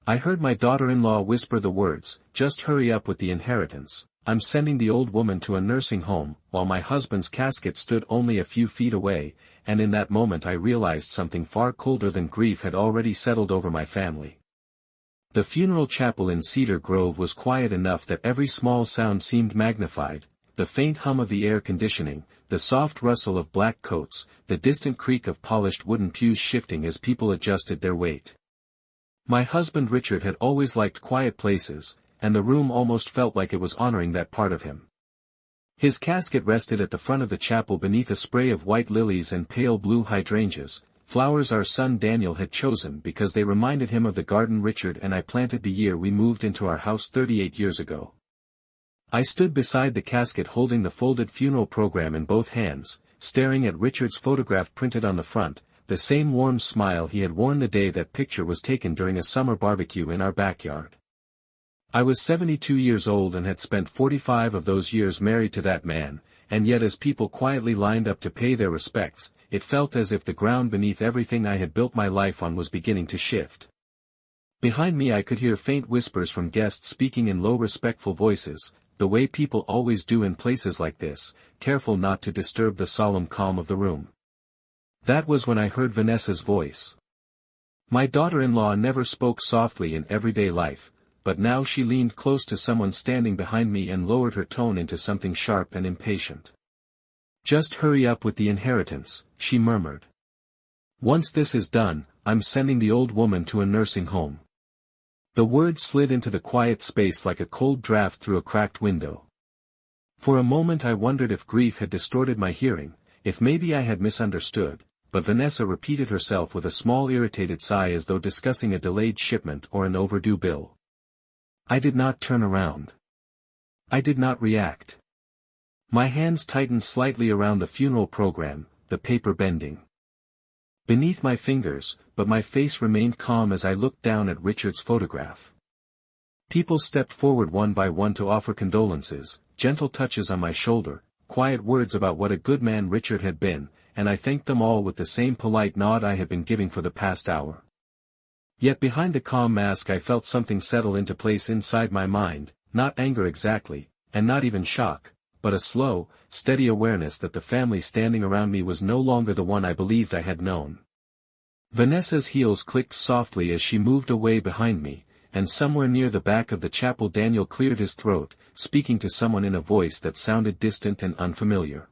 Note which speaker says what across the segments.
Speaker 1: I heard my daughter-in-law whisper the words, "Just hurry up with the inheritance, I'm sending the old woman to a nursing home," while my husband's casket stood only a few feet away, and in that moment I realized something far colder than grief had already settled over my family. The funeral chapel in Cedar Grove was quiet enough that every small sound seemed magnified: the faint hum of the air conditioning, the soft rustle of black coats, the distant creak of polished wooden pews shifting as people adjusted their weight. My husband Richard had always liked quiet places, and the room almost felt like it was honoring that part of him. His casket rested at the front of the chapel beneath a spray of white lilies and pale blue hydrangeas, flowers our son Daniel had chosen because they reminded him of the garden Richard and I planted the year we moved into our house 38 years ago. I stood beside the casket holding the folded funeral program in both hands, staring at Richard's photograph printed on the front, the same warm smile he had worn the day that picture was taken during a summer barbecue in our backyard. I was 72 years old and had spent 45 of those years married to that man, and yet as people quietly lined up to pay their respects, it felt as if the ground beneath everything I had built my life on was beginning to shift. Behind me I could hear faint whispers from guests speaking in low respectful voices, the way people always do in places like this, careful not to disturb the solemn calm of the room. That was when I heard Vanessa's voice. My daughter-in-law never spoke softly in everyday life, but now she leaned close to someone standing behind me and lowered her tone into something sharp and impatient. "Just hurry up with the inheritance," she murmured. "Once this is done, I'm sending the old woman to a nursing home." The words slid into the quiet space like a cold draft through a cracked window. For a moment I wondered if grief had distorted my hearing, if maybe I had misunderstood, but Vanessa repeated herself with a small irritated sigh as though discussing a delayed shipment or an overdue bill. I did not turn around. I did not react. My hands tightened slightly around the funeral program, the paper bending beneath my fingers, but my face remained calm as I looked down at Richard's photograph. People stepped forward one by one to offer condolences, gentle touches on my shoulder, quiet words about what a good man Richard had been, and I thanked them all with the same polite nod I had been giving for the past hour. Yet behind the calm mask I felt something settle into place inside my mind, not anger exactly, and not even shock, but a slow, steady awareness that the family standing around me was no longer the one I believed I had known. Vanessa's heels clicked softly as she moved away behind me, and somewhere near the back of the chapel Daniel cleared his throat, speaking to someone in a voice that sounded distant and unfamiliar.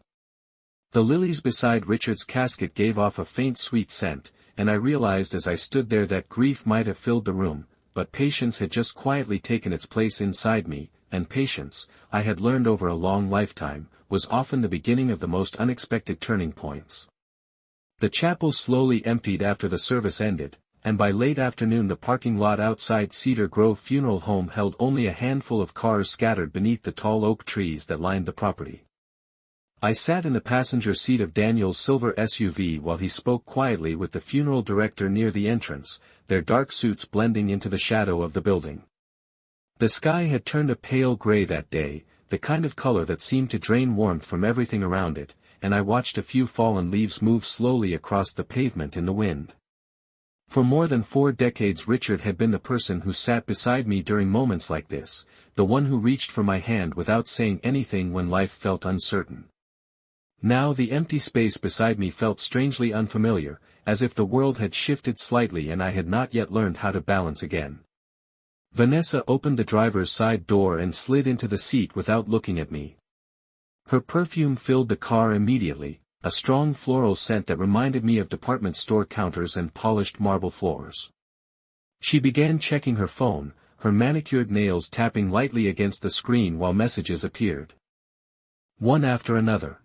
Speaker 1: The lilies beside Richard's casket gave off a faint sweet scent, and I realized as I stood there that grief might have filled the room, but patience had just quietly taken its place inside me, and patience, I had learned over a long lifetime, was often the beginning of the most unexpected turning points. The chapel slowly emptied after the service ended, and by late afternoon the parking lot outside Cedar Grove Funeral Home held only a handful of cars scattered beneath the tall oak trees that lined the property. I sat in the passenger seat of Daniel's silver SUV while he spoke quietly with the funeral director near the entrance, their dark suits blending into the shadow of the building. The sky had turned a pale gray that day, the kind of color that seemed to drain warmth from everything around it, and I watched a few fallen leaves move slowly across the pavement in the wind. For more than 4 decades Richard had been the person who sat beside me during moments like this, the one who reached for my hand without saying anything when life felt uncertain. Now the empty space beside me felt strangely unfamiliar, as if the world had shifted slightly and I had not yet learned how to balance again. Vanessa opened the driver's side door and slid into the seat without looking at me. Her perfume filled the car immediately, a strong floral scent that reminded me of department store counters and polished marble floors. She began checking her phone, her manicured nails tapping lightly against the screen while messages appeared. One after another.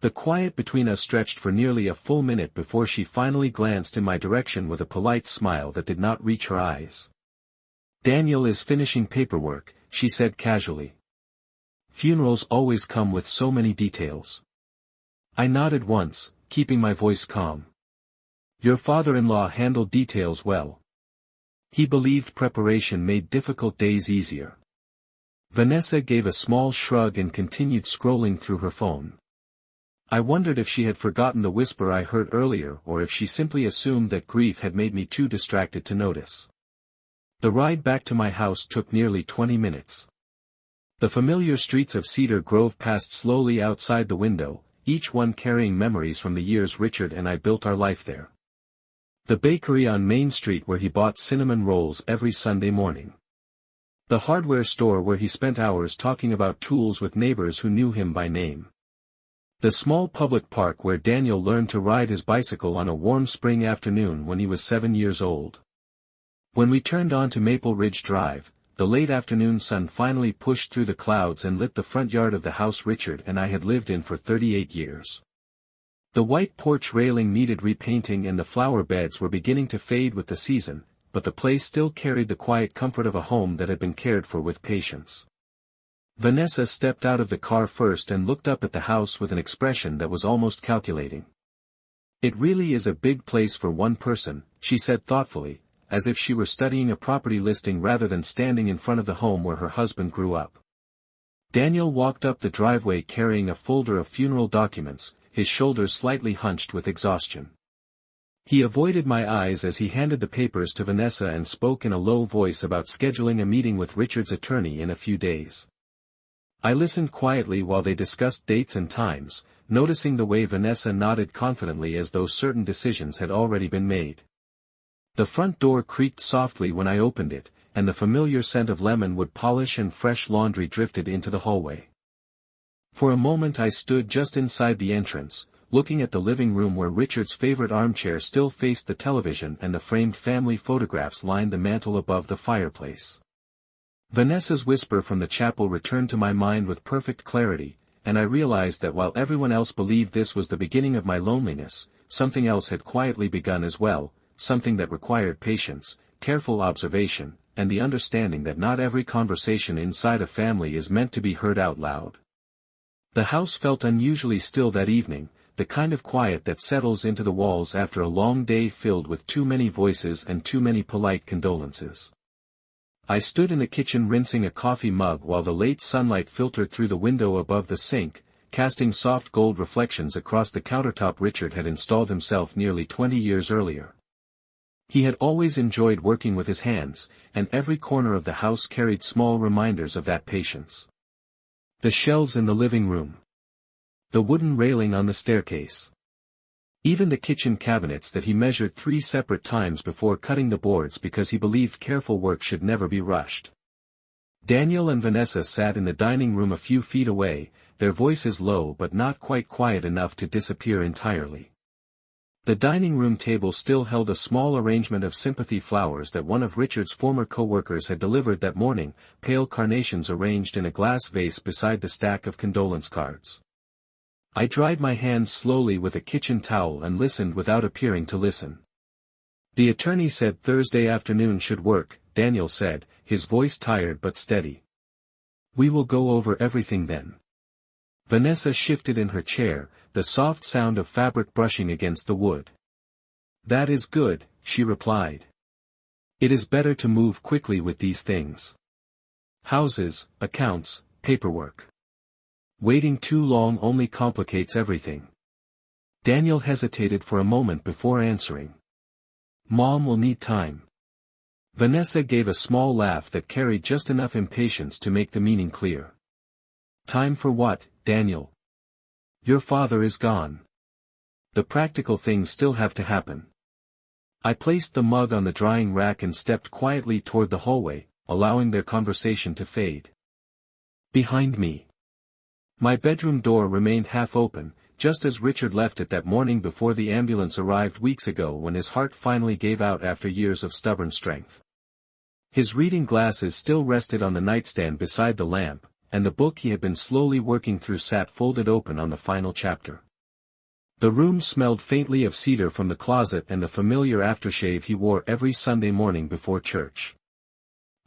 Speaker 1: The quiet between us stretched for nearly a full minute before she finally glanced in my direction with a polite smile that did not reach her eyes. "Daniel is finishing paperwork," she said casually. "Funerals always come with so many details." I nodded once, keeping my voice calm. "Your father-in-law handled details well. He believed preparation made difficult days easier." Vanessa gave a small shrug and continued scrolling through her phone. I wondered if she had forgotten the whisper I heard earlier or if she simply assumed that grief had made me too distracted to notice. The ride back to my house took nearly 20 minutes. The familiar streets of Cedar Grove passed slowly outside the window, each one carrying memories from the years Richard and I built our life there. The bakery on Main Street where he bought cinnamon rolls every Sunday morning. The hardware store where he spent hours talking about tools with neighbors who knew him by name. The small public park where Daniel learned to ride his bicycle on a warm spring afternoon when he was 7 years old. When we turned onto Maple Ridge Drive, the late afternoon sun finally pushed through the clouds and lit the front yard of the house Richard and I had lived in for 38 years. The white porch railing needed repainting and the flower beds were beginning to fade with the season, but the place still carried the quiet comfort of a home that had been cared for with patience. Vanessa stepped out of the car first and looked up at the house with an expression that was almost calculating. "It really is a big place for one person," she said thoughtfully, as if she were studying a property listing rather than standing in front of the home where her husband grew up. Daniel walked up the driveway carrying a folder of funeral documents, his shoulders slightly hunched with exhaustion. He avoided my eyes as he handed the papers to Vanessa and spoke in a low voice about scheduling a meeting with Richard's attorney in a few days. I listened quietly while they discussed dates and times, noticing the way Vanessa nodded confidently as though certain decisions had already been made. The front door creaked softly when I opened it, and the familiar scent of lemon wood polish and fresh laundry drifted into the hallway. For a moment I stood just inside the entrance, looking at the living room where Richard's favorite armchair still faced the television and the framed family photographs lined the mantel above the fireplace. Vanessa's whisper from the chapel returned to my mind with perfect clarity, and I realized that while everyone else believed this was the beginning of my loneliness, something else had quietly begun as well, something that required patience, careful observation, and the understanding that not every conversation inside a family is meant to be heard out loud. The house felt unusually still that evening, the kind of quiet that settles into the walls after a long day filled with too many voices and too many polite condolences. I stood in the kitchen rinsing a coffee mug while the late sunlight filtered through the window above the sink, casting soft gold reflections across the countertop Richard had installed himself nearly 20 years earlier. He had always enjoyed working with his hands, and every corner of the house carried small reminders of that patience. The shelves in the living room. The wooden railing on the staircase. Even the kitchen cabinets that he measured 3 separate times before cutting the boards because he believed careful work should never be rushed. Daniel and Vanessa sat in the dining room a few feet away, their voices low but not quite quiet enough to disappear entirely. The dining room table still held a small arrangement of sympathy flowers that one of Richard's former co-workers had delivered that morning, pale carnations arranged in a glass vase beside the stack of condolence cards. I dried my hands slowly with a kitchen towel and listened without appearing to listen. "The attorney said Thursday afternoon should work," Daniel said, his voice tired but steady. "We will go over everything then." Vanessa shifted in her chair, the soft sound of fabric brushing against the wood. "That is good," she replied. "It is better to move quickly with these things. Houses, accounts, paperwork. Waiting too long only complicates everything." Daniel hesitated for a moment before answering. "Mom will need time." Vanessa gave a small laugh that carried just enough impatience to make the meaning clear. "Time for what, Daniel? Your father is gone. The practical things still have to happen." I placed the mug on the drying rack and stepped quietly toward the hallway, allowing their conversation to fade. Behind me. My bedroom door remained half open, just as Richard left it that morning before the ambulance arrived weeks ago when his heart finally gave out after years of stubborn strength. His reading glasses still rested on the nightstand beside the lamp, and the book he had been slowly working through sat folded open on the final chapter. The room smelled faintly of cedar from the closet and the familiar aftershave he wore every Sunday morning before church.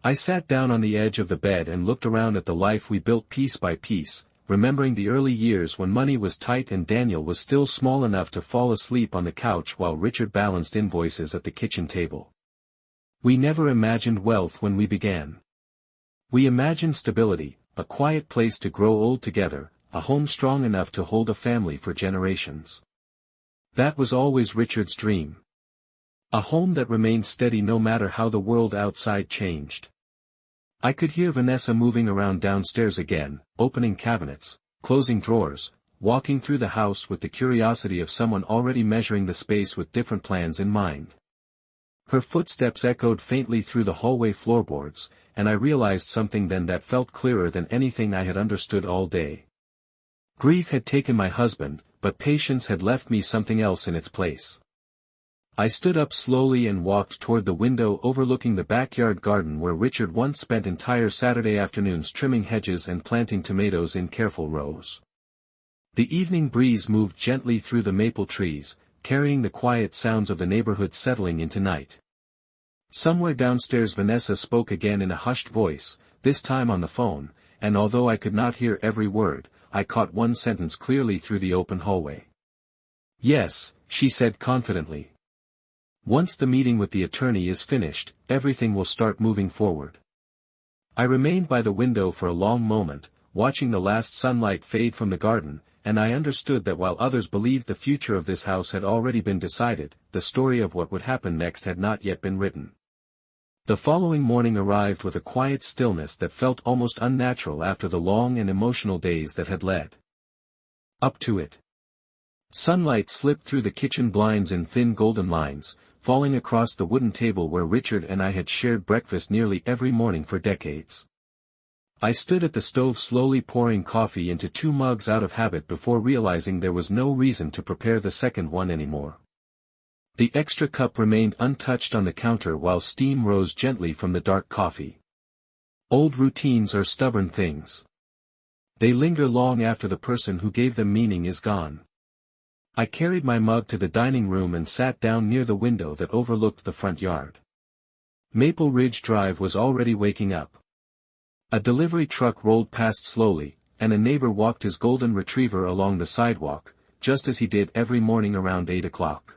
Speaker 1: I sat down on the edge of the bed and looked around at the life we built piece by piece, remembering the early years when money was tight and Daniel was still small enough to fall asleep on the couch while Richard balanced invoices at the kitchen table. We never imagined wealth when we began. We imagined stability, a quiet place to grow old together, a home strong enough to hold a family for generations. That was always Richard's dream. A home that remained steady no matter how the world outside changed. I could hear Vanessa moving around downstairs again, opening cabinets, closing drawers, walking through the house with the curiosity of someone already measuring the space with different plans in mind. Her footsteps echoed faintly through the hallway floorboards, and I realized something then that felt clearer than anything I had understood all day. Grief had taken my husband, but patience had left me something else in its place. I stood up slowly and walked toward the window overlooking the backyard garden where Richard once spent entire Saturday afternoons trimming hedges and planting tomatoes in careful rows. The evening breeze moved gently through the maple trees, carrying the quiet sounds of the neighborhood settling into night. Somewhere downstairs Vanessa spoke again in a hushed voice, this time on the phone, and although I could not hear every word, I caught one sentence clearly through the open hallway. "Yes," she said confidently. "Once the meeting with the attorney is finished, everything will start moving forward." I remained by the window for a long moment, watching the last sunlight fade from the garden, and I understood that while others believed the future of this house had already been decided, the story of what would happen next had not yet been written. The following morning arrived with a quiet stillness that felt almost unnatural after the long and emotional days that had led up to it. Sunlight slipped through the kitchen blinds in thin golden lines, falling across the wooden table where Richard and I had shared breakfast nearly every morning for decades. I stood at the stove slowly pouring coffee into 2 mugs out of habit before realizing there was no reason to prepare the second one anymore. The extra cup remained untouched on the counter while steam rose gently from the dark coffee. Old routines are stubborn things. They linger long after the person who gave them meaning is gone. I carried my mug to the dining room and sat down near the window that overlooked the front yard. Maple Ridge Drive was already waking up. A delivery truck rolled past slowly, and a neighbor walked his golden retriever along the sidewalk, just as he did every morning around 8 o'clock.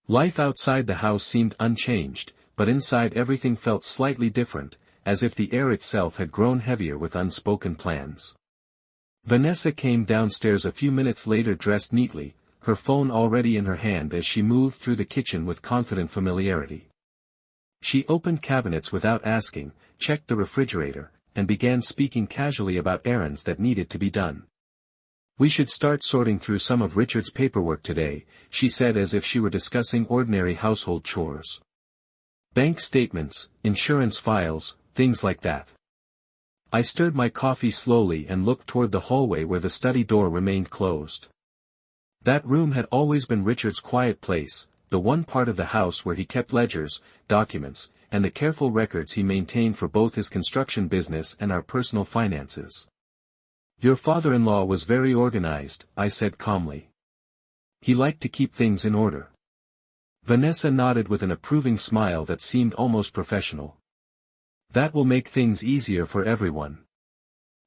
Speaker 1: Life outside the house seemed unchanged, but inside everything felt slightly different, as if the air itself had grown heavier with unspoken plans. Vanessa came downstairs a few minutes later dressed neatly, her phone already in her hand as she moved through the kitchen with confident familiarity. She opened cabinets without asking, checked the refrigerator, and began speaking casually about errands that needed to be done. "We should start sorting through some of Richard's paperwork today," she said as if she were discussing ordinary household chores. "Bank statements, insurance files, things like that." I stirred my coffee slowly and looked toward the hallway where the study door remained closed. That room had always been Richard's quiet place, the one part of the house where he kept ledgers, documents, and the careful records he maintained for both his construction business and our personal finances. "Your father-in-law was very organized," I said calmly. "He liked to keep things in order." Vanessa nodded with an approving smile that seemed almost professional. "That will make things easier for everyone."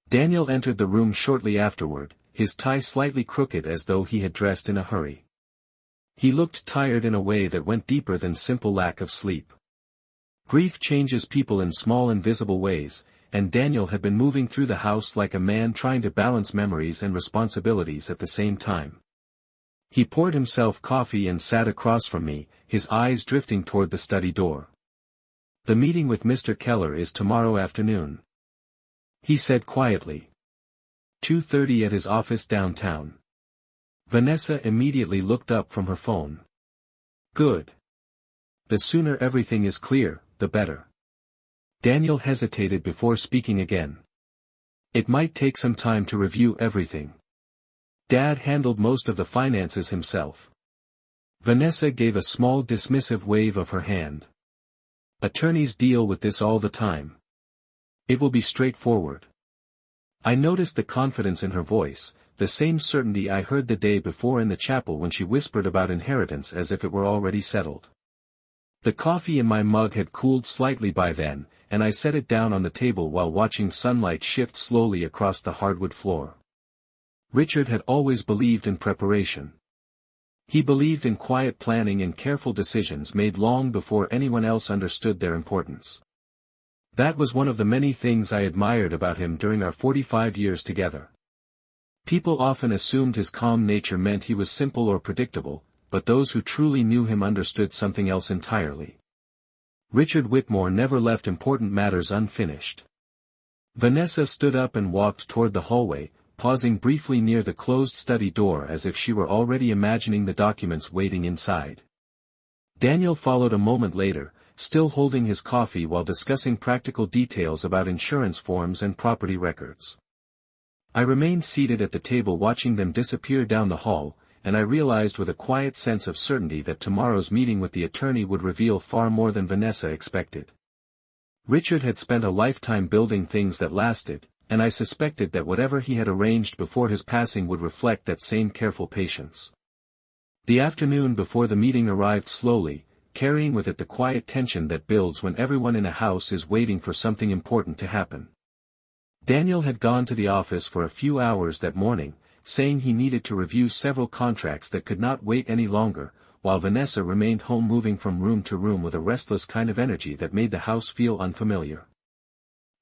Speaker 1: Daniel entered the room shortly afterward, his tie slightly crooked as though he had dressed in a hurry. He looked tired in a way that went deeper than simple lack of sleep. Grief changes people in small invisible ways, and Daniel had been moving through the house like a man trying to balance memories and responsibilities at the same time. He poured himself coffee and sat across from me, his eyes drifting toward the study door. "The meeting with Mr. Keller is tomorrow afternoon," he said quietly. 2:30 at his office downtown. Vanessa immediately looked up from her phone. "Good. The sooner everything is clear, the better." Daniel hesitated before speaking again. "It might take some time to review everything. Dad handled most of the finances himself." Vanessa gave a small dismissive wave of her hand. "Attorneys deal with this all the time. It will be straightforward." I noticed the confidence in her voice, the same certainty I heard the day before in the chapel when she whispered about inheritance as if it were already settled. The coffee in my mug had cooled slightly by then, and I set it down on the table while watching sunlight shift slowly across the hardwood floor. Richard had always believed in preparation. He believed in quiet planning and careful decisions made long before anyone else understood their importance. That was one of the many things I admired about him during our 45 years together. People often assumed his calm nature meant he was simple or predictable, but those who truly knew him understood something else entirely. Richard Whitmore never left important matters unfinished. Vanessa stood up and walked toward the hallway, pausing briefly near the closed study door as if she were already imagining the documents waiting inside. Daniel followed a moment later, still holding his coffee while discussing practical details about insurance forms and property records. I remained seated at the table watching them disappear down the hall, and I realized with a quiet sense of certainty that tomorrow's meeting with the attorney would reveal far more than Vanessa expected. Richard had spent a lifetime building things that lasted, and I suspected that whatever he had arranged before his passing would reflect that same careful patience. The afternoon before the meeting arrived slowly, carrying with it the quiet tension that builds when everyone in a house is waiting for something important to happen. Daniel had gone to the office for a few hours that morning, saying he needed to review several contracts that could not wait any longer, while Vanessa remained home moving from room to room with a restless kind of energy that made the house feel unfamiliar.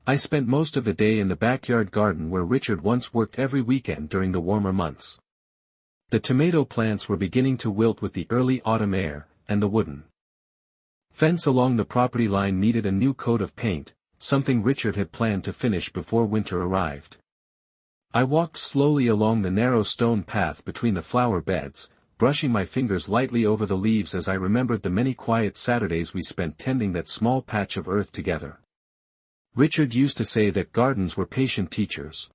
Speaker 1: I spent most of the day in the backyard garden where Richard once worked every weekend during the warmer months. The tomato plants were beginning to wilt with the early autumn air, and the wooden fence along the property line needed a new coat of paint, something Richard had planned to finish before winter arrived. I walked slowly along the narrow stone path between the flower beds, brushing my fingers lightly over the leaves as I remembered the many quiet Saturdays we spent tending that small patch of earth together. Richard used to say that gardens were patient teachers.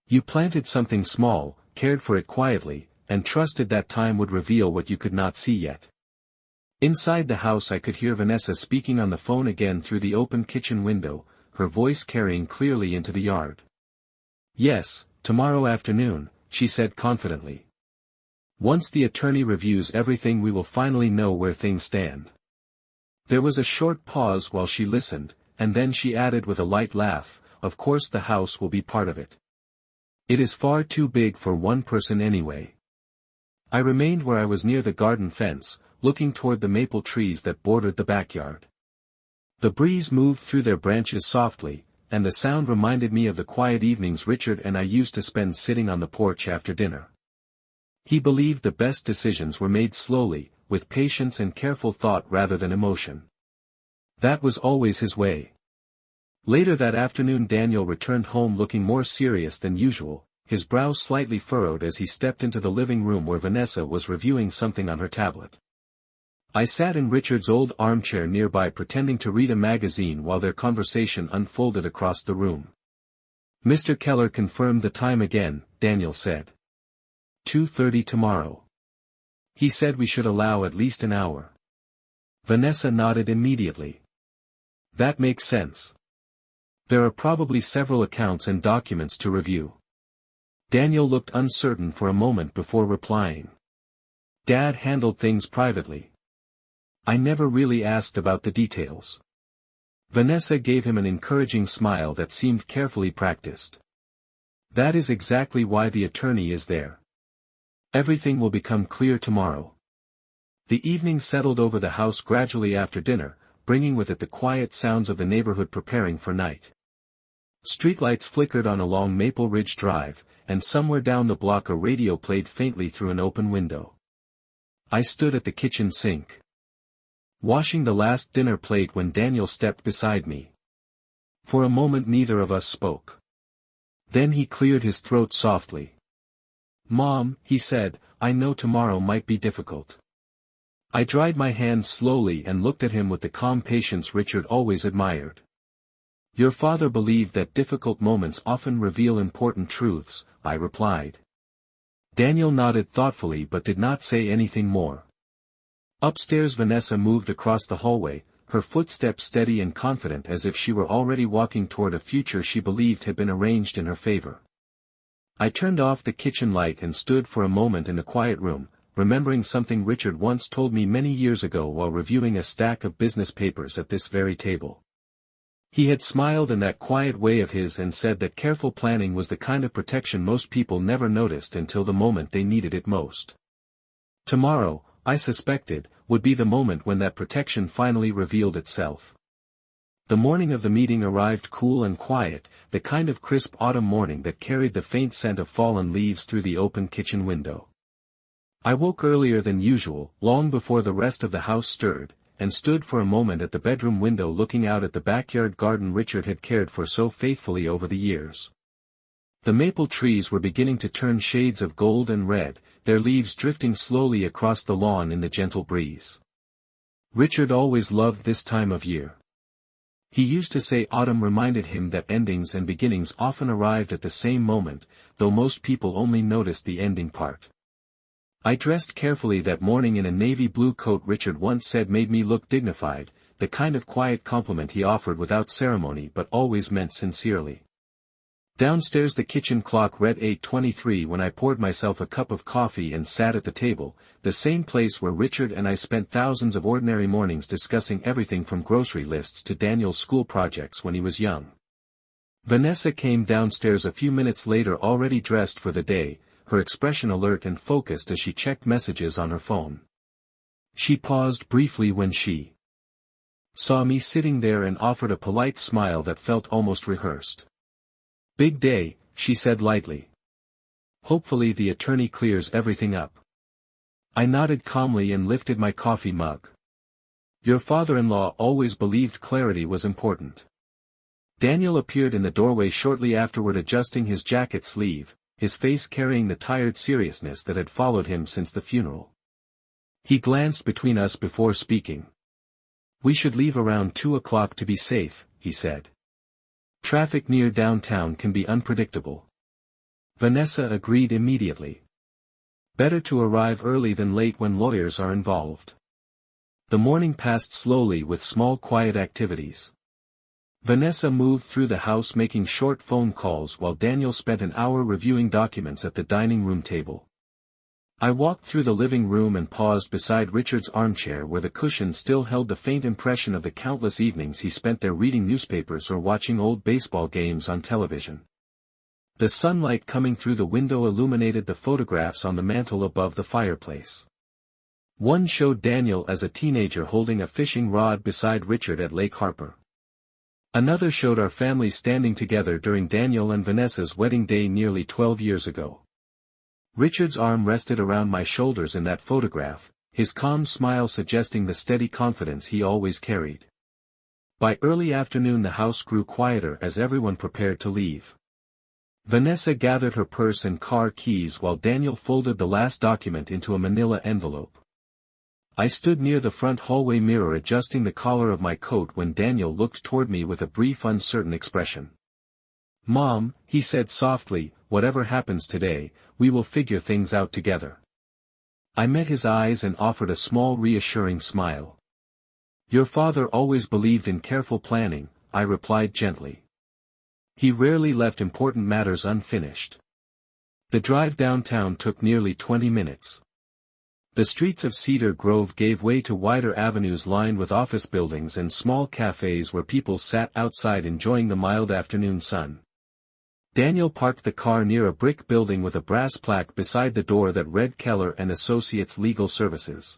Speaker 1: You planted something small, cared for it quietly, and trusted that time would reveal what you could not see yet. Inside the house I could hear Vanessa speaking on the phone again through the open kitchen window, her voice carrying clearly into the yard. "Yes, tomorrow afternoon," she said confidently. "Once the attorney reviews everything we will finally know where things stand." There was a short pause while she listened, and then she added with a light laugh, "Of course the house will be part of it. It is far too big for one person anyway." I remained where I was near the garden fence, looking toward the maple trees that bordered the backyard. The breeze moved through their branches softly, and the sound reminded me of the quiet evenings Richard and I used to spend sitting on the porch after dinner. He believed the best decisions were made slowly, with patience and careful thought rather than emotion. That was always his way. Later that afternoon Daniel returned home looking more serious than usual, his brow slightly furrowed as he stepped into the living room where Vanessa was reviewing something on her tablet. I sat in Richard's old armchair nearby pretending to read a magazine while their conversation unfolded across the room. "Mr. Keller confirmed the time again," Daniel said. 2:30 tomorrow. He said we should allow at least an hour." Vanessa nodded immediately. "That makes sense. There are probably several accounts and documents to review." Daniel looked uncertain for a moment before replying. "Dad handled things privately. I never really asked about the details." Vanessa gave him an encouraging smile that seemed carefully practiced. "That is exactly why the attorney is there. Everything will become clear tomorrow." The evening settled over the house gradually after dinner, bringing with it the quiet sounds of the neighborhood preparing for night. Streetlights flickered on along Maple Ridge Drive, and somewhere down the block a radio played faintly through an open window. I stood at the kitchen sink, washing the last dinner plate when Daniel stepped beside me. For a moment neither of us spoke. Then he cleared his throat softly. "Mom," he said, "I know tomorrow might be difficult." I dried my hands slowly and looked at him with the calm patience Richard always admired. "Your father believed that difficult moments often reveal important truths," I replied. Daniel nodded thoughtfully but did not say anything more. Upstairs Vanessa moved across the hallway, her footsteps steady and confident as if she were already walking toward a future she believed had been arranged in her favor. I turned off the kitchen light and stood for a moment in the quiet room, remembering something Richard once told me many years ago while reviewing a stack of business papers at this very table. He had smiled in that quiet way of his and said that careful planning was the kind of protection most people never noticed until the moment they needed it most. Tomorrow, I suspected, would be the moment when that protection finally revealed itself. The morning of the meeting arrived cool and quiet, the kind of crisp autumn morning that carried the faint scent of fallen leaves through the open kitchen window. I woke earlier than usual, long before the rest of the house stirred, and stood for a moment at the bedroom window looking out at the backyard garden Richard had cared for so faithfully over the years. The maple trees were beginning to turn shades of gold and red, their leaves drifting slowly across the lawn in the gentle breeze. Richard always loved this time of year. He used to say autumn reminded him that endings and beginnings often arrived at the same moment, though most people only noticed the ending part. I dressed carefully that morning in a navy blue coat Richard once said made me look dignified, the kind of quiet compliment he offered without ceremony but always meant sincerely. Downstairs the kitchen clock read 8:23 when I poured myself a cup of coffee and sat at the table, the same place where Richard and I spent thousands of ordinary mornings discussing everything from grocery lists to Daniel's school projects when he was young. Vanessa came downstairs a few minutes later already dressed for the day, her expression alert and focused as she checked messages on her phone. She paused briefly when she saw me sitting there and offered a polite smile that felt almost rehearsed. "Big day," she said lightly. "Hopefully the attorney clears everything up." I nodded calmly and lifted my coffee mug. "Your father-in-law always believed clarity was important." Daniel appeared in the doorway shortly afterward adjusting his jacket sleeve, his face carrying the tired seriousness that had followed him since the funeral. He glanced between us before speaking. "We should leave around 2 o'clock to be safe," he said. "Traffic near downtown can be unpredictable." Vanessa agreed immediately. "Better to arrive early than late when lawyers are involved." The morning passed slowly with small quiet activities. Vanessa moved through the house making short phone calls while Daniel spent an hour reviewing documents at the dining room table. I walked through the living room and paused beside Richard's armchair where the cushion still held the faint impression of the countless evenings he spent there reading newspapers or watching old baseball games on television. The sunlight coming through the window illuminated the photographs on the mantel above the fireplace. One showed Daniel as a teenager holding a fishing rod beside Richard at Lake Harper. Another showed our family standing together during Daniel and Vanessa's wedding day nearly 12 years ago. Richard's arm rested around my shoulders in that photograph, his calm smile suggesting the steady confidence he always carried. By early afternoon the house grew quieter as everyone prepared to leave. Vanessa gathered her purse and car keys while Daniel folded the last document into a manila envelope. I stood near the front hallway mirror adjusting the collar of my coat when Daniel looked toward me with a brief uncertain expression. "Mom," he said softly, "whatever happens today, we will figure things out together." I met his eyes and offered a small reassuring smile. "Your father always believed in careful planning," I replied gently. "He rarely left important matters unfinished." The drive downtown took nearly 20 minutes. The streets of Cedar Grove gave way to wider avenues lined with office buildings and small cafes where people sat outside enjoying the mild afternoon sun. Daniel parked the car near a brick building with a brass plaque beside the door that read Keller and Associates Legal Services.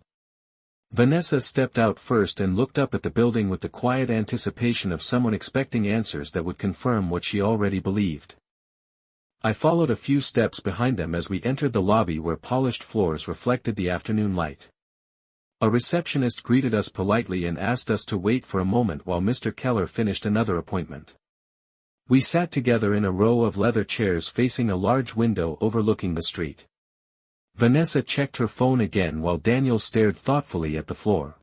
Speaker 1: Vanessa stepped out first and looked up at the building with the quiet anticipation of someone expecting answers that would confirm what she already believed. I followed a few steps behind them as we entered the lobby where polished floors reflected the afternoon light. A receptionist greeted us politely and asked us to wait for a moment while Mr. Keller finished another appointment. We sat together in a row of leather chairs facing a large window overlooking the street. Vanessa checked her phone again while Daniel stared thoughtfully at the floor.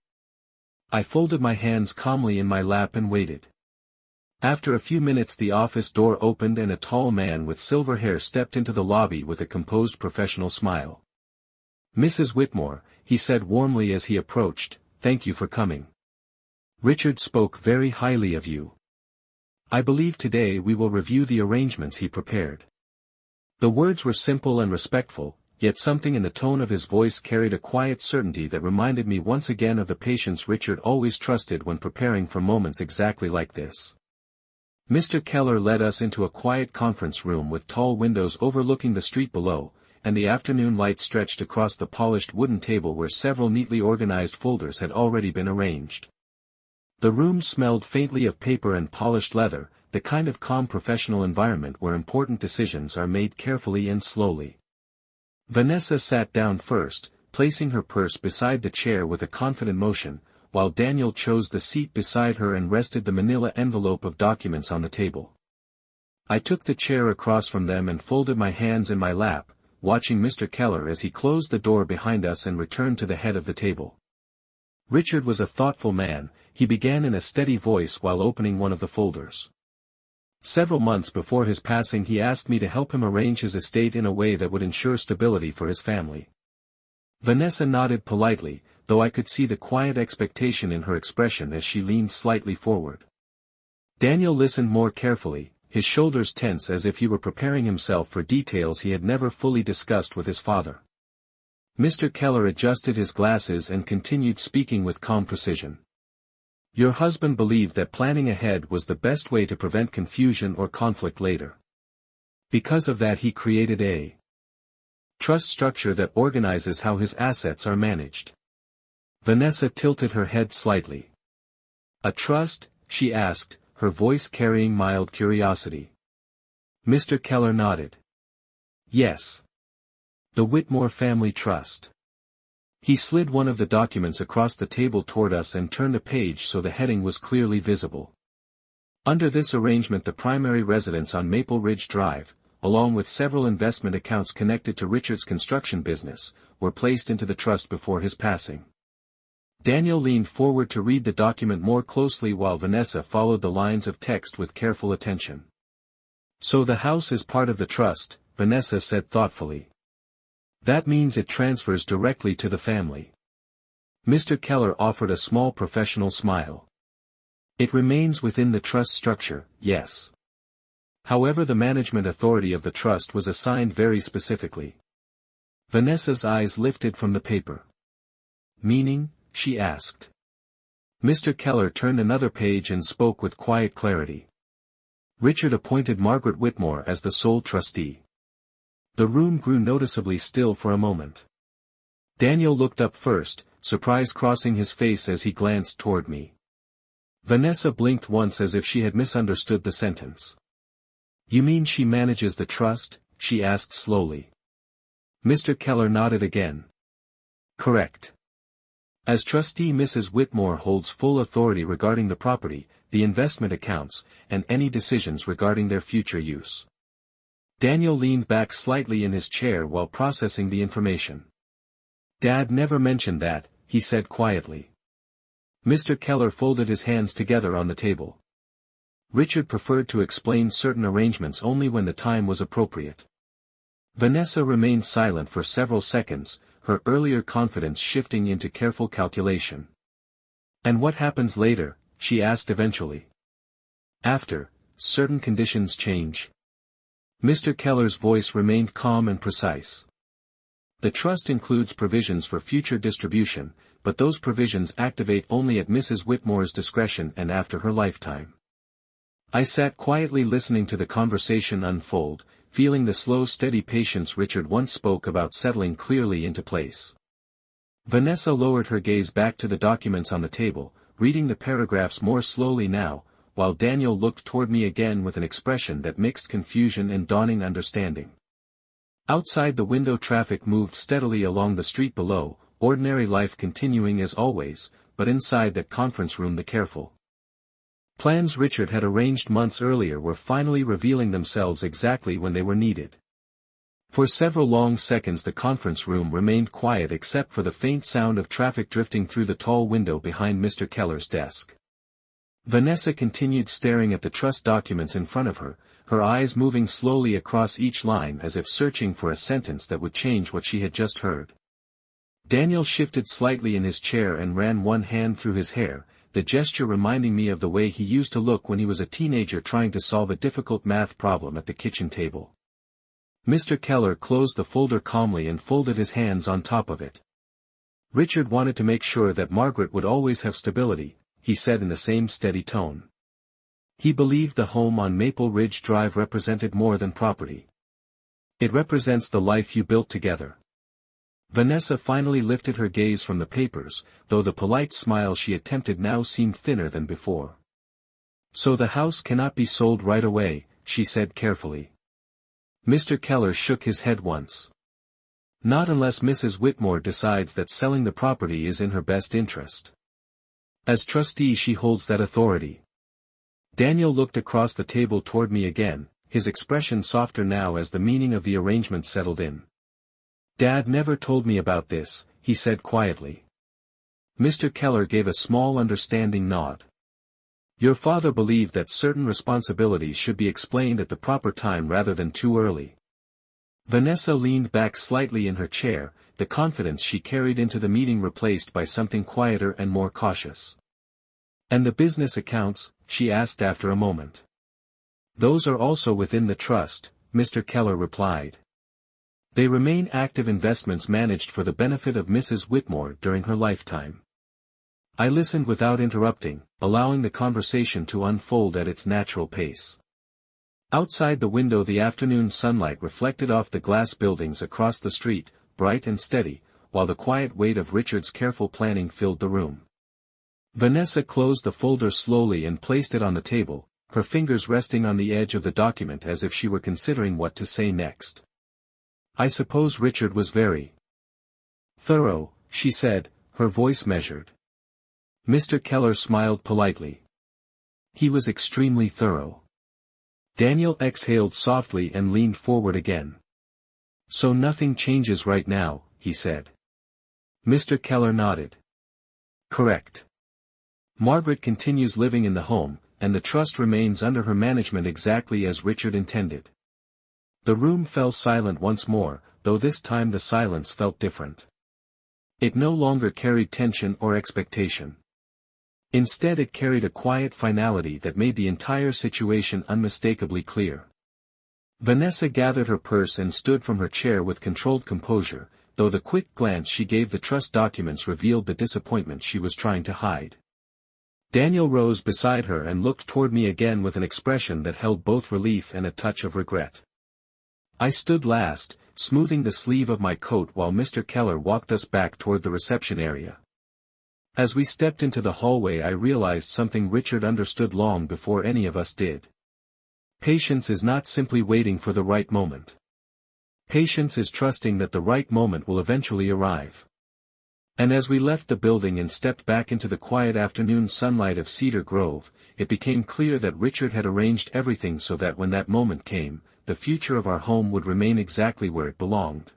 Speaker 1: I folded my hands calmly in my lap and waited. After a few minutes the office door opened and a tall man with silver hair stepped into the lobby with a composed professional smile. "Mrs. Whitmore," he said warmly as he approached, "thank you for coming. Richard spoke very highly of you. I believe today we will review the arrangements he prepared." The words were simple and respectful, yet something in the tone of his voice carried a quiet certainty that reminded me once again of the patience Richard always trusted when preparing for moments exactly like this. Mr. Keller led us into a quiet conference room with tall windows overlooking the street below, and the afternoon light stretched across the polished wooden table where several neatly organized folders had already been arranged. The room smelled faintly of paper and polished leather, the kind of calm professional environment where important decisions are made carefully and slowly. Vanessa sat down first, placing her purse beside the chair with a confident motion, while Daniel chose the seat beside her and rested the manila envelope of documents on the table. I took the chair across from them and folded my hands in my lap, watching Mr. Keller as he closed the door behind us and returned to the head of the table. Richard was a thoughtful man, he began in a steady voice while opening one of the folders. Several months before his passing he asked me to help him arrange his estate in a way that would ensure stability for his family. Vanessa nodded politely, though I could see the quiet expectation in her expression as she leaned slightly forward. Daniel listened more carefully, his shoulders tense as if he were preparing himself for details he had never fully discussed with his father. Mr. Keller adjusted his glasses and continued speaking with calm precision. Your husband believed that planning ahead was the best way to prevent confusion or conflict later. Because of that he created a trust structure that organizes how his assets are managed. Vanessa tilted her head slightly. A trust? She asked, her voice carrying mild curiosity. Mr. Keller nodded. Yes. The Whitmore Family Trust. He slid one of the documents across the table toward us and turned a page so the heading was clearly visible. Under this arrangement the primary residence on Maple Ridge Drive, along with several investment accounts connected to Richard's construction business, were placed into the trust before his passing. Daniel leaned forward to read the document more closely while Vanessa followed the lines of text with careful attention. So the house is part of the trust, Vanessa said thoughtfully. That means it transfers directly to the family. Mr. Keller offered a small professional smile. It remains within the trust structure, yes. However, the management authority of the trust was assigned very specifically. Vanessa's eyes lifted from the paper. Meaning? She asked. Mr. Keller turned another page and spoke with quiet clarity. Richard appointed Margaret Whitmore as the sole trustee. The room grew noticeably still for a moment. Daniel looked up first, surprise crossing his face as he glanced toward me. Vanessa blinked once as if she had misunderstood the sentence. You mean she manages the trust? She asked slowly. Mr. Keller nodded again. Correct. As trustee, Mrs. Whitmore holds full authority regarding the property, the investment accounts, and any decisions regarding their future use. Daniel leaned back slightly in his chair while processing the information. Dad never mentioned that, he said quietly. Mr. Keller folded his hands together on the table. Richard preferred to explain certain arrangements only when the time was appropriate. Vanessa remained silent for several seconds, her earlier confidence shifting into careful calculation. And what happens later? She asked eventually. After certain conditions change. Mr. Keller's voice remained calm and precise. The trust includes provisions for future distribution, but those provisions activate only at Mrs. Whitmore's discretion and after her lifetime. I sat quietly listening to the conversation unfold, feeling the slow steady patience Richard once spoke about settling clearly into place. Vanessa lowered her gaze back to the documents on the table, reading the paragraphs more slowly now, while Daniel looked toward me again with an expression that mixed confusion and dawning understanding. Outside the window traffic moved steadily along the street below, ordinary life continuing as always, but inside that conference room the careful plans Richard had arranged months earlier were finally revealing themselves exactly when they were needed. For several long seconds the conference room remained quiet except for the faint sound of traffic drifting through the tall window behind Mr. Keller's desk. Vanessa continued staring at the trust documents in front of her, her eyes moving slowly across each line as if searching for a sentence that would change what she had just heard. Daniel shifted slightly in his chair and ran one hand through his hair, the gesture reminding me of the way he used to look when he was a teenager trying to solve a difficult math problem at the kitchen table. Mr. Keller closed the folder calmly and folded his hands on top of it. Richard wanted to make sure that Margaret would always have stability, he said in the same steady tone. He believed the home on Maple Ridge Drive represented more than property. It represents the life you built together. Vanessa finally lifted her gaze from the papers, though the polite smile she attempted now seemed thinner than before. So the house cannot be sold right away, she said carefully. Mr. Keller shook his head once. Not unless Mrs. Whitmore decides that selling the property is in her best interest. As trustee she holds that authority. Daniel looked across the table toward me again, his expression softer now as the meaning of the arrangement settled in. Dad never told me about this, he said quietly. Mr. Keller gave a small understanding nod. Your father believed that certain responsibilities should be explained at the proper time rather than too early. Vanessa leaned back slightly in her chair, the confidence she carried into the meeting replaced by something quieter and more cautious. And the business accounts, she asked after a moment. Those are also within the trust, Mr. Keller replied. They remain active investments managed for the benefit of Mrs. Whitmore during her lifetime. I listened without interrupting, allowing the conversation to unfold at its natural pace. Outside the window the afternoon sunlight reflected off the glass buildings across the street, bright and steady, while the quiet weight of Richard's careful planning filled the room. Vanessa closed the folder slowly and placed it on the table, her fingers resting on the edge of the document as if she were considering what to say next. I suppose Richard was very thorough, she said, her voice measured. Mr. Keller smiled politely. He was extremely thorough. Daniel exhaled softly and leaned forward again. So nothing changes right now, he said. Mr. Keller nodded. Correct. Margaret continues living in the home, and the trust remains under her management exactly as Richard intended. The room fell silent once more, though this time the silence felt different. It no longer carried tension or expectation. Instead it carried a quiet finality that made the entire situation unmistakably clear. Vanessa gathered her purse and stood from her chair with controlled composure, though the quick glance she gave the trust documents revealed the disappointment she was trying to hide. Daniel rose beside her and looked toward me again with an expression that held both relief and a touch of regret. I stood last, smoothing the sleeve of my coat while Mr. Keller walked us back toward the reception area. As we stepped into the hallway I realized something Richard understood long before any of us did. Patience is not simply waiting for the right moment. Patience is trusting that the right moment will eventually arrive. And as we left the building and stepped back into the quiet afternoon sunlight of Cedar Grove, it became clear that Richard had arranged everything so that when that moment came, the future of our home would remain exactly where it belonged.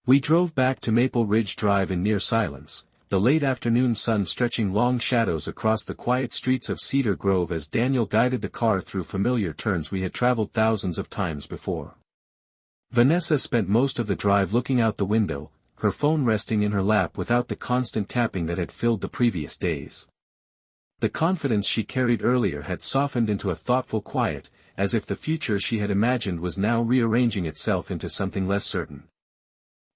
Speaker 1: We drove back to Maple Ridge Drive in near silence, the late afternoon sun stretching long shadows across the quiet streets of Cedar Grove as Daniel guided the car through familiar turns we had traveled thousands of times before. Vanessa spent most of the drive looking out the window, her phone resting in her lap without the constant tapping that had filled the previous days. The confidence she carried earlier had softened into a thoughtful quiet, as if the future she had imagined was now rearranging itself into something less certain.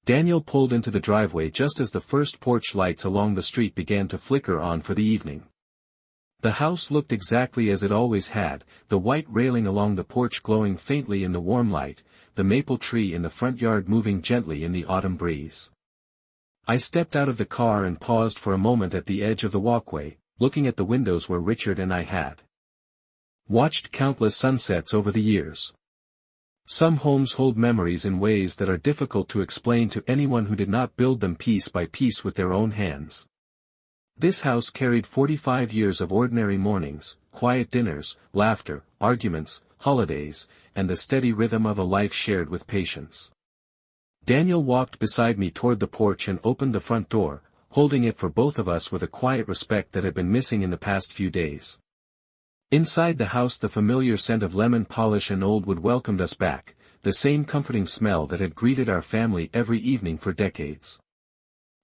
Speaker 1: Daniel pulled into the driveway just as the first porch lights along the street began to flicker on for the evening. The house looked exactly as it always had, the white railing along the porch glowing faintly in the warm light, the maple tree in the front yard moving gently in the autumn breeze. I stepped out of the car and paused for a moment at the edge of the walkway, looking at the windows where Richard and I had watched countless sunsets over the years. Some homes hold memories in ways that are difficult to explain to anyone who did not build them piece by piece with their own hands. This house carried 45 years of ordinary mornings, quiet dinners, laughter, arguments, holidays, and the steady rhythm of a life shared with patience. Daniel walked beside me toward the porch and opened the front door, holding it for both of us with a quiet respect that had been missing in the past few days. Inside the house the familiar scent of lemon polish and old wood welcomed us back, the same comforting smell that had greeted our family every evening for decades.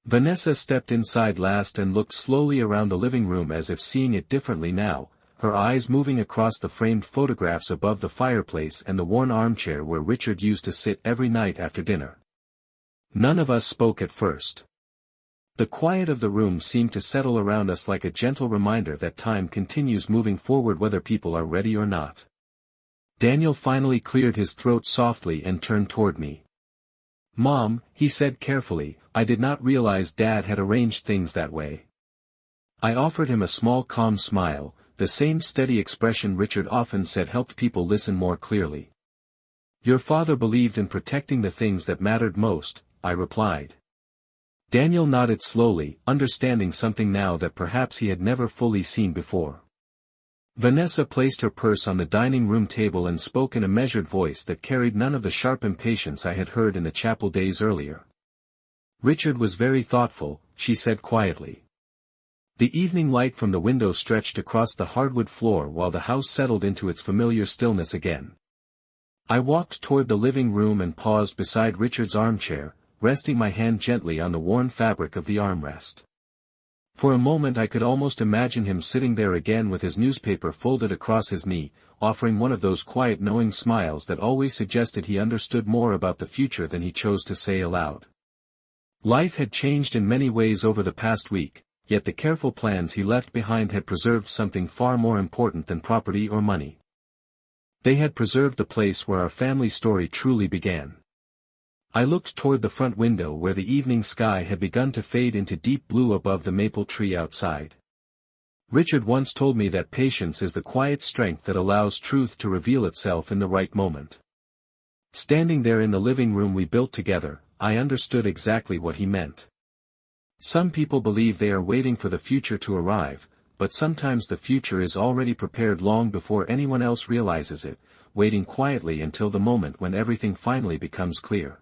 Speaker 1: Vanessa stepped inside last and looked slowly around the living room as if seeing it differently now, her eyes moving across the framed photographs above the fireplace and the worn armchair where Richard used to sit every night after dinner. None of us spoke at first. The quiet of the room seemed to settle around us like a gentle reminder that time continues moving forward whether people are ready or not. Daniel finally cleared his throat softly and turned toward me. "Mom," he said carefully, "I did not realize Dad had arranged things that way." I offered him a small calm smile, the same steady expression Richard often said helped people listen more clearly. "Your father believed in protecting the things that mattered most," I replied. Daniel nodded slowly, understanding something now that perhaps he had never fully seen before. Vanessa placed her purse on the dining room table and spoke in a measured voice that carried none of the sharp impatience I had heard in the chapel days earlier. Richard was very thoughtful, she said quietly. The evening light from the window stretched across the hardwood floor while the house settled into its familiar stillness again. I walked toward the living room and paused beside Richard's armchair, resting my hand gently on the worn fabric of the armrest. For a moment I could almost imagine him sitting there again with his newspaper folded across his knee, offering one of those quiet knowing smiles that always suggested he understood more about the future than he chose to say aloud. Life had changed in many ways over the past week, yet the careful plans he left behind had preserved something far more important than property or money. They had preserved the place where our family story truly began. I looked toward the front window where the evening sky had begun to fade into deep blue above the maple tree outside. Richard once told me that patience is the quiet strength that allows truth to reveal itself in the right moment. Standing there in the living room we built together, I understood exactly what he meant. Some people believe they are waiting for the future to arrive, but sometimes the future is already prepared long before anyone else realizes it, waiting quietly until the moment when everything finally becomes clear.